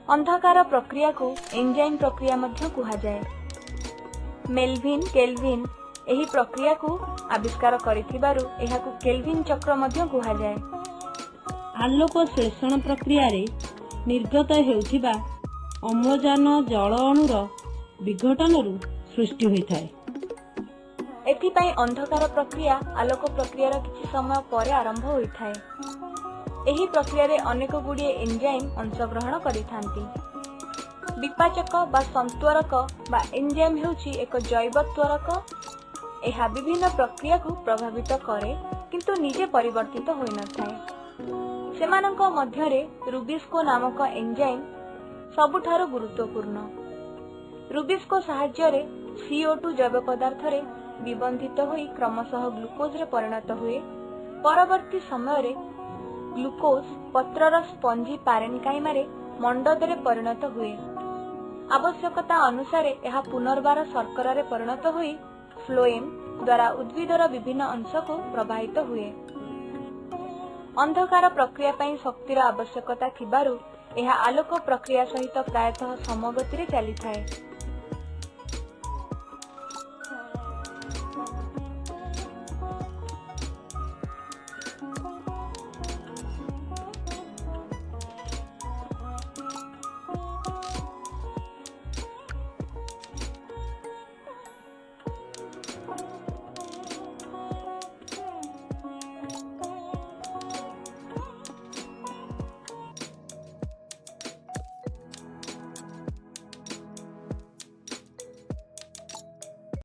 अंधकार प्रक्रिया को एंजाइम प्रक्रिया मध्य कुहाजाए। मेल्विन केल्विन एही प्रक्रिया को आविष्कार करिथिबारु एहाकु केल्विन चक्र मध्य कुहाजाए। आलोक श्लेषण प्रक्रिया रे निर्गत हेउथिबा अम्लजान जल अणुर विघटनरु सृष्टि होइथाय। एथिपाई अंधकार प्रक्रिया आलोक प्रक्रियार किछि समय परे आरंभ होइथाय। एही प्रक्रिया रे अनेक गुड़िए एंजाइम अंशग्रहण करिथांती। विपाचक बा संत्वरक बा एंजाइम हेउछि एक जैव त्वरक। एहा विभिन्न प्रक्रिया को प्रभावित करे किंतु निजे परिवर्तित होई नथाय। सेमानंक मध्यरे रुबिस्को नामक एंजाइम सबुठारु गुरुत्वपूर्ण। रुबिस्को सहाय्य रे CO2 जैव पदार्थ रे विबंधित होई क्रमशः ग्लूकोज रे परिणत हुए। परवर्ती समय रे ग्लूकोज पत्रर स्पंजी पारेन्काइमा रे मंडद रे परिणत हुए। आवश्यकता अनुसार यह पुनर्बार शर्करा रे परिणत हुई फ्लोएम द्वारा उद्भिदर विभिन्न अंश को प्रवाहित हुए। अंधकार प्रक्रिया पई शक्तिर आवश्यकता थिबारु यह आलोक प्रक्रिया सहित प्रायतः समगति रे चली थाए।